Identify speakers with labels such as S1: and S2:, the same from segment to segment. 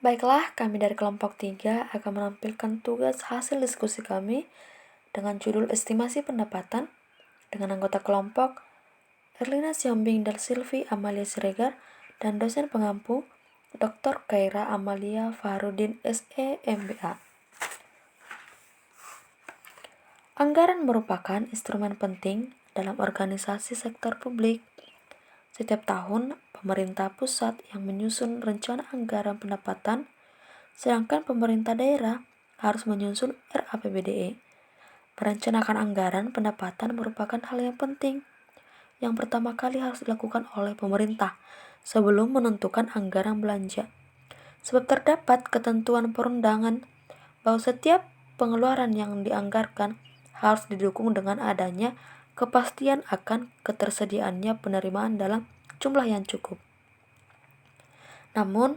S1: Baiklah, kami dari kelompok 3 akan menampilkan tugas hasil diskusi kami dengan judul estimasi pendapatan dengan anggota kelompok Erlina Siombing dan Silvi Amalia Siregar dan dosen pengampu Dr. Kaira Amalia Fahrudin SE MBA. Anggaran merupakan instrumen penting dalam organisasi sektor publik. Setiap tahun, pemerintah pusat yang menyusun rencana anggaran pendapatan, sedangkan pemerintah daerah harus menyusun RAPBDE. Merencanakan anggaran pendapatan merupakan hal yang penting yang pertama kali harus dilakukan oleh pemerintah sebelum menentukan anggaran belanja. Sebab terdapat ketentuan perundangan bahwa setiap pengeluaran yang dianggarkan harus didukung dengan adanya kepastian akan ketersediaannya penerimaan dalam jumlah yang cukup. Namun,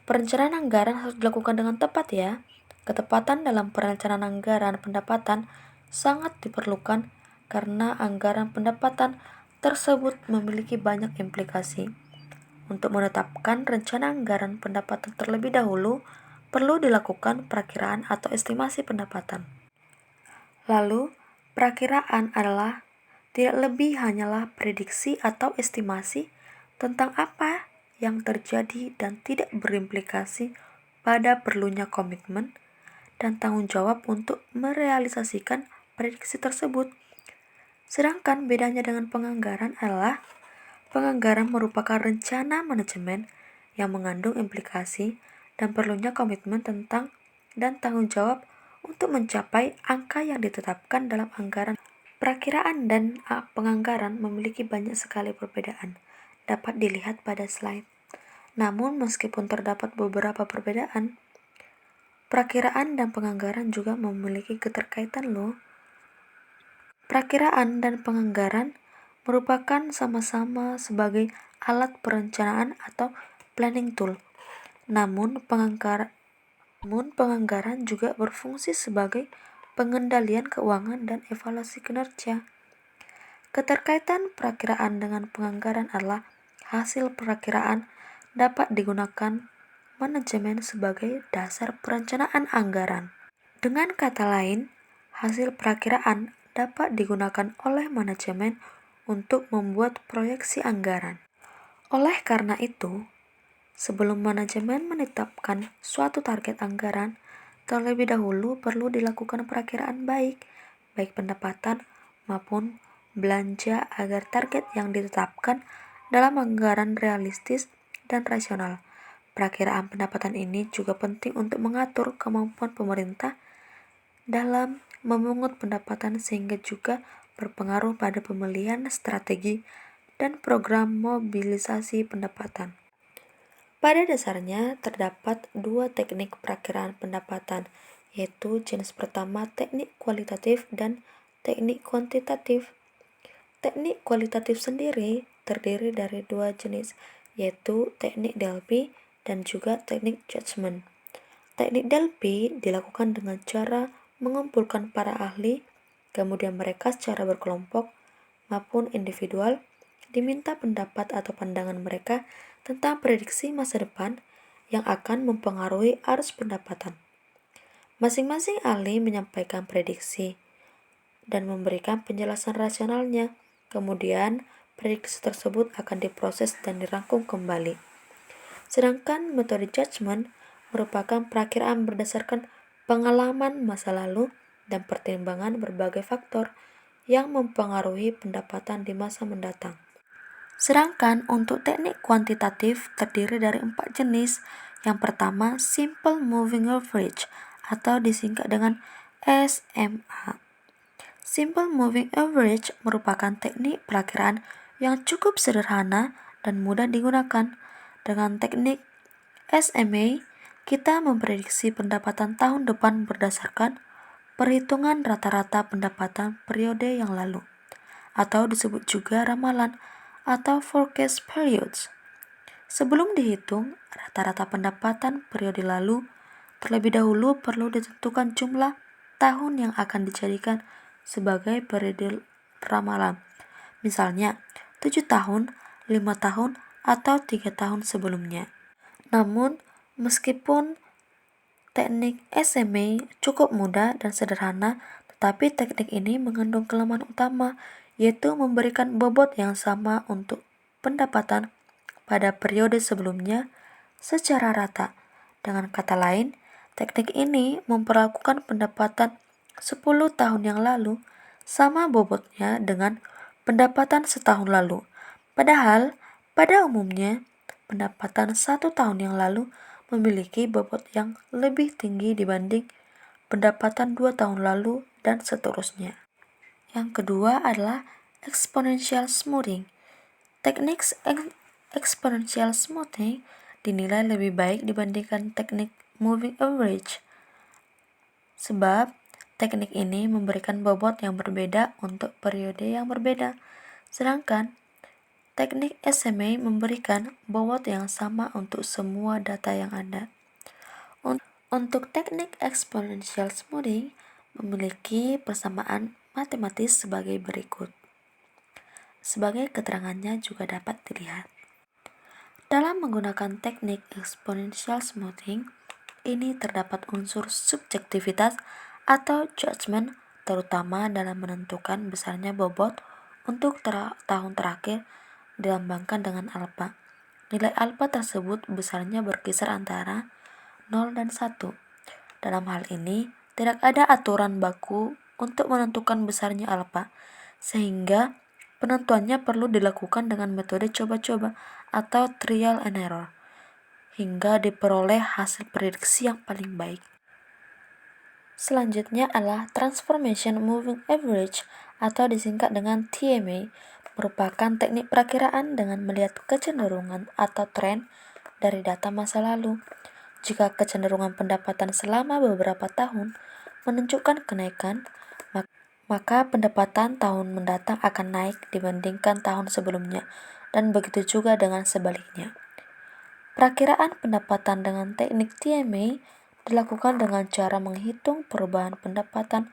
S1: perencanaan anggaran harus dilakukan dengan tepat ya. Ketepatan dalam perencanaan anggaran pendapatan sangat diperlukan karena anggaran pendapatan tersebut memiliki banyak implikasi. Untuk menetapkan rencana anggaran pendapatan terlebih dahulu, perlu dilakukan perakiraan atau estimasi pendapatan. Lalu, perakiraan adalah tidak lebih hanyalah prediksi atau estimasi tentang apa yang terjadi dan tidak berimplikasi pada perlunya komitmen dan tanggung jawab untuk merealisasikan prediksi tersebut. Sedangkan bedanya dengan penganggaran adalah penganggaran merupakan rencana manajemen yang mengandung implikasi dan perlunya komitmen tentang dan tanggung jawab untuk mencapai angka yang ditetapkan dalam anggaran. Perakiraan dan penganggaran memiliki banyak sekali perbedaan, dapat dilihat pada slide. Namun meskipun terdapat beberapa perbedaan, perakiraan dan penganggaran juga memiliki keterkaitan loh. Perakiraan dan penganggaran merupakan sama-sama sebagai alat perencanaan atau planning tool. Namun penganggaran juga berfungsi sebagai pengendalian keuangan dan evaluasi kinerja. Keterkaitan perakiraan dengan penganggaran adalah hasil perakiraan dapat digunakan manajemen sebagai dasar perencanaan anggaran. Dengan kata lain, hasil perakiraan dapat digunakan oleh manajemen untuk membuat proyeksi anggaran. Oleh karena itu, sebelum manajemen menetapkan suatu target anggaran, terlebih dahulu perlu dilakukan perakiraan baik pendapatan maupun belanja agar target yang ditetapkan dalam anggaran realistis dan rasional. Perakiraan pendapatan ini juga penting untuk mengatur kemampuan pemerintah dalam memungut pendapatan sehingga juga berpengaruh pada pemilihan strategi dan program mobilisasi pendapatan. Pada dasarnya terdapat dua teknik perakiraan pendapatan, yaitu jenis pertama teknik kualitatif dan teknik kuantitatif. Teknik kualitatif sendiri terdiri dari dua jenis, yaitu teknik Delphi dan juga teknik judgment. Teknik Delphi dilakukan dengan cara mengumpulkan para ahli, kemudian mereka secara berkelompok maupun individual diminta pendapat atau pandangan mereka tentang prediksi masa depan yang akan mempengaruhi arus pendapatan. Masing-masing ahli menyampaikan prediksi dan memberikan penjelasan rasionalnya. Kemudian, prediksi tersebut akan diproses dan dirangkum kembali. Sedangkan metode judgment merupakan perakiraan berdasarkan pengalaman masa lalu dan pertimbangan berbagai faktor yang mempengaruhi pendapatan di masa mendatang. Sedangkan untuk teknik kuantitatif terdiri dari 4 jenis. Yang pertama, Simple Moving Average atau disingkat dengan SMA. Simple Moving Average merupakan teknik perakiraan yang cukup sederhana dan mudah digunakan. Dengan teknik SMA, kita memprediksi pendapatan tahun depan berdasarkan perhitungan rata-rata pendapatan periode yang lalu, atau disebut juga ramalan atau forecast periods. Sebelum dihitung rata-rata pendapatan periode lalu, terlebih dahulu perlu ditentukan jumlah tahun yang akan dijadikan sebagai periode ramalan. Misalnya, 7 tahun, 5 tahun, atau 3 tahun sebelumnya. Namun, Meskipun teknik SMA cukup mudah dan sederhana, tetapi teknik ini mengandung kelemahan utama, yaitu memberikan bobot yang sama untuk pendapatan pada periode sebelumnya secara rata. Dengan kata lain, teknik ini memperlakukan pendapatan 10 tahun yang lalu sama bobotnya dengan pendapatan setahun lalu. Padahal, pada umumnya, pendapatan 1 tahun yang lalu memiliki bobot yang lebih tinggi dibanding pendapatan 2 tahun lalu dan seterusnya. Yang kedua adalah exponential smoothing. Teknik exponential smoothing dinilai lebih baik dibandingkan teknik moving average, sebab teknik ini memberikan bobot yang berbeda untuk periode yang berbeda, sedangkan teknik SMA memberikan bobot yang sama untuk semua data yang ada. Untuk teknik exponential smoothing memiliki persamaan matematis sebagai berikut. Sebagai keterangannya juga dapat dilihat. Dalam menggunakan teknik exponential smoothing, ini terdapat unsur subjektivitas atau judgment, terutama dalam menentukan besarnya bobot untuk tahun terakhir dilambangkan dengan alfa. Nilai alfa tersebut besarnya berkisar antara 0 dan 1. Dalam hal ini, tidak ada aturan baku untuk menentukan besarnya alfa, sehingga penentuannya perlu dilakukan dengan metode coba-coba atau trial and error, hingga diperoleh hasil prediksi yang paling baik. Selanjutnya adalah Transformation Moving Average atau disingkat dengan TMA, merupakan teknik perakiraan dengan melihat kecenderungan atau tren dari data masa lalu. Jika kecenderungan pendapatan selama beberapa tahun menunjukkan kenaikan, maka pendapatan tahun mendatang akan naik dibandingkan tahun sebelumnya, dan begitu juga dengan sebaliknya. Perakiraan pendapatan dengan teknik TMA dilakukan dengan cara menghitung perubahan pendapatan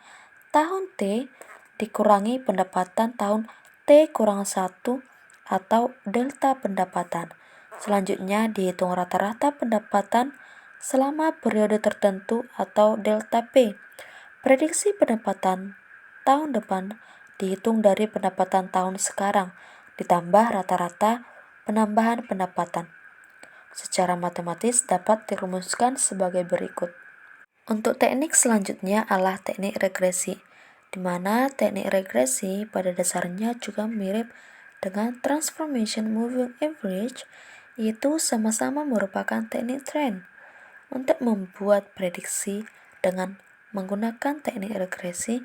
S1: tahun T dikurangi pendapatan tahun T kurang 1 atau delta pendapatan. Selanjutnya dihitung rata-rata pendapatan selama periode tertentu atau delta P. Prediksi pendapatan tahun depan dihitung dari pendapatan tahun sekarang ditambah rata-rata penambahan pendapatan. Secara matematis dapat dirumuskan sebagai berikut. Untuk teknik selanjutnya adalah teknik regresi, di mana teknik regresi pada dasarnya juga mirip dengan Transformation Moving Average, yaitu sama-sama merupakan teknik tren. Untuk membuat prediksi dengan menggunakan teknik regresi,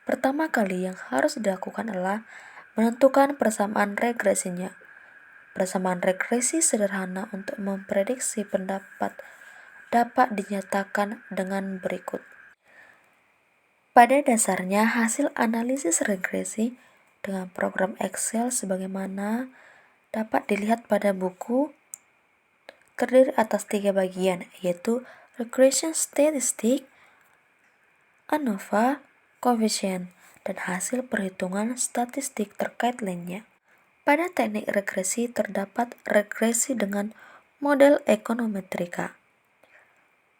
S1: pertama kali yang harus dilakukan adalah menentukan persamaan regresinya. Persamaan regresi sederhana untuk memprediksi pendapat dapat dinyatakan dengan berikut. Pada dasarnya, hasil analisis regresi dengan program Excel sebagaimana dapat dilihat pada buku terdiri atas 3 bagian, yaitu regression statistic, ANOVA, coefficient, dan hasil perhitungan statistik terkait lainnya. Pada teknik regresi terdapat regresi dengan model ekonometrika.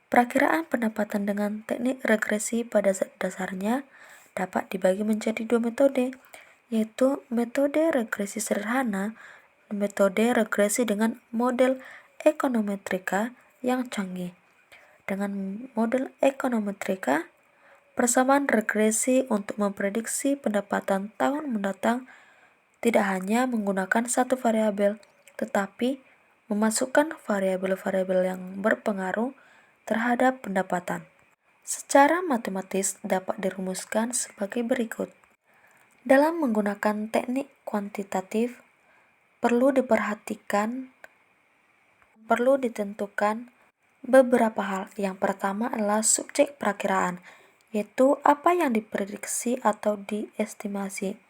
S1: Perakiraan pendapatan dengan teknik regresi pada dasarnya dapat dibagi menjadi 2 metode, yaitu metode regresi sederhana dan metode regresi dengan model ekonometrika yang canggih. Dengan model ekonometrika, persamaan regresi untuk memprediksi pendapatan tahun mendatang tidak hanya menggunakan satu variabel, tetapi memasukkan variabel-variabel yang berpengaruh terhadap pendapatan. Secara matematis dapat dirumuskan sebagai berikut. Dalam menggunakan teknik kuantitatif, perlu ditentukan beberapa hal. Yang pertama adalah subjek perakiraan, yaitu apa yang diprediksi atau diestimasi.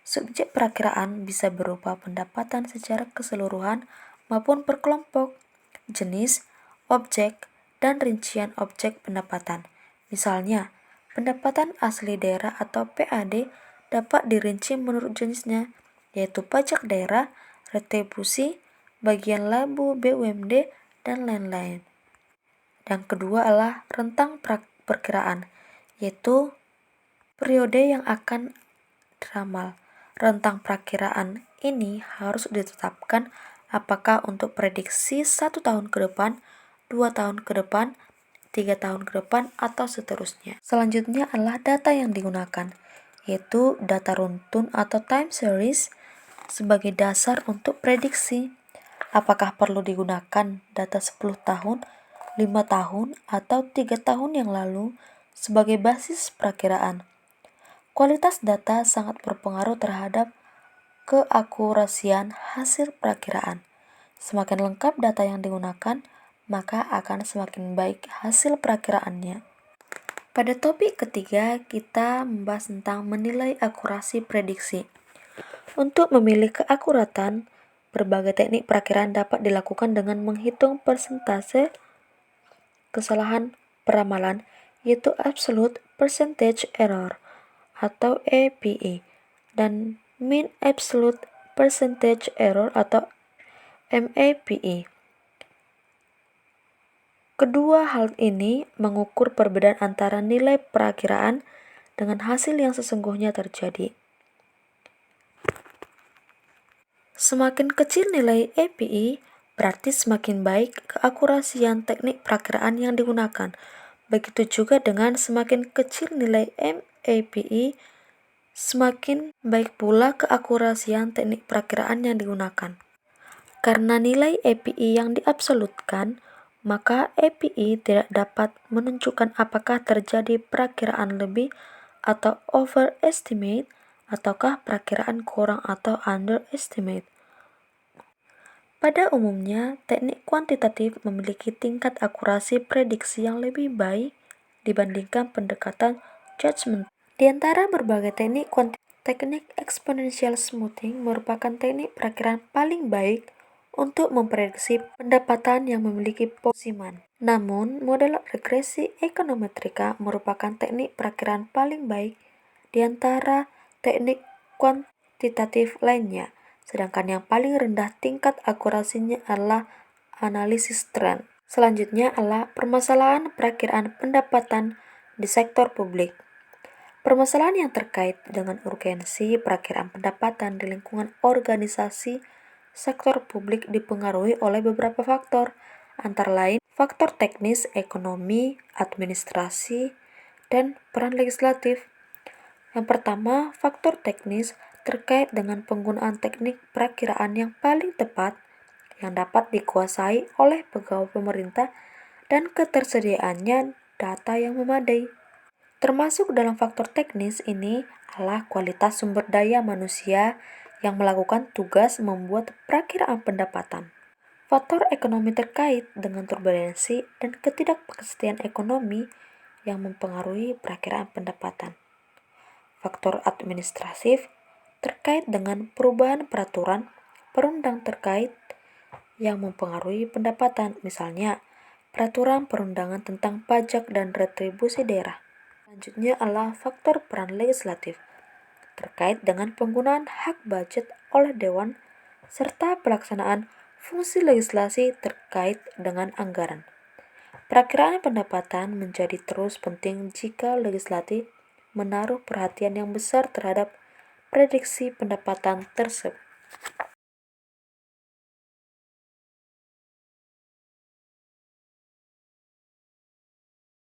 S1: Subjek perakiraan bisa berupa pendapatan secara keseluruhan maupun per kelompok, jenis, objek, dan rincian objek pendapatan. Misalnya, pendapatan asli daerah atau PAD dapat dirinci menurut jenisnya, yaitu pajak daerah, retribusi, bagian laba BUMD, dan lain-lain. Yang kedua adalah rentang perkiraan, yaitu periode yang akan diramal. Rentang perakiraan ini harus ditetapkan apakah untuk prediksi 1 tahun ke depan, 2 tahun ke depan, 3 tahun ke depan, atau seterusnya. Selanjutnya adalah data yang digunakan, yaitu data runtun atau time series sebagai dasar untuk prediksi. Apakah perlu digunakan data 10 tahun, 5 tahun, atau 3 tahun yang lalu sebagai basis perakiraan? Kualitas data sangat berpengaruh terhadap keakurasian hasil perakiraan. Semakin lengkap data yang digunakan, maka akan semakin baik hasil perakiraannya. Pada topik ketiga, kita membahas tentang menilai akurasi prediksi. Untuk memilih keakuratan, berbagai teknik perakiraan dapat dilakukan dengan menghitung persentase kesalahan peramalan, yaitu Absolute Percentage Error atau APE, dan Mean Absolute Percentage Error atau MAPE. Kedua hal ini mengukur perbedaan antara nilai perakiraan dengan hasil yang sesungguhnya terjadi. Semakin kecil nilai APE, berarti semakin baik keakurasian teknik perakiraan yang digunakan. Begitu juga dengan semakin kecil nilai MAPE, semakin baik pula keakurasian teknik perakiraan yang digunakan. Karena nilai APE yang diabsolutkan, maka APE tidak dapat menunjukkan apakah terjadi perakiraan lebih atau overestimate, ataukah perakiraan kurang atau underestimate. Pada umumnya, teknik kuantitatif memiliki tingkat akurasi prediksi yang lebih baik dibandingkan pendekatan judgment. Di antara berbagai teknik kuantitatif, teknik exponential smoothing merupakan teknik perakiraan paling baik untuk memprediksi pendapatan yang memiliki posiman. Namun, model regresi ekonometrika merupakan teknik perakiraan paling baik di antara teknik kuantitatif lainnya, sedangkan yang paling rendah tingkat akurasinya adalah analisis tren. Selanjutnya adalah permasalahan perakiraan pendapatan di sektor publik. Permasalahan yang terkait dengan urgensi perakiraan pendapatan di lingkungan organisasi sektor publik dipengaruhi oleh beberapa faktor, antara lain faktor teknis, ekonomi, administrasi, dan peran legislatif. Yang pertama, faktor teknis terkait dengan penggunaan teknik perakiraan yang paling tepat yang dapat dikuasai oleh pegawai pemerintah dan ketersediaannya data yang memadai. Termasuk dalam faktor teknis ini adalah kualitas sumber daya manusia yang melakukan tugas membuat perakiraan pendapatan. Faktor ekonomi terkait dengan turbulensi dan ketidakpastian ekonomi yang mempengaruhi perakiraan pendapatan. Faktor administratif terkait dengan perubahan peraturan perundang terkait yang mempengaruhi pendapatan, misalnya peraturan perundangan tentang pajak dan retribusi daerah. Selanjutnya adalah faktor peran legislatif terkait dengan penggunaan hak budget oleh Dewan serta pelaksanaan fungsi legislasi terkait dengan anggaran. Perakiraan pendapatan menjadi terus penting jika legislatif menaruh perhatian yang besar terhadap prediksi pendapatan tersebut.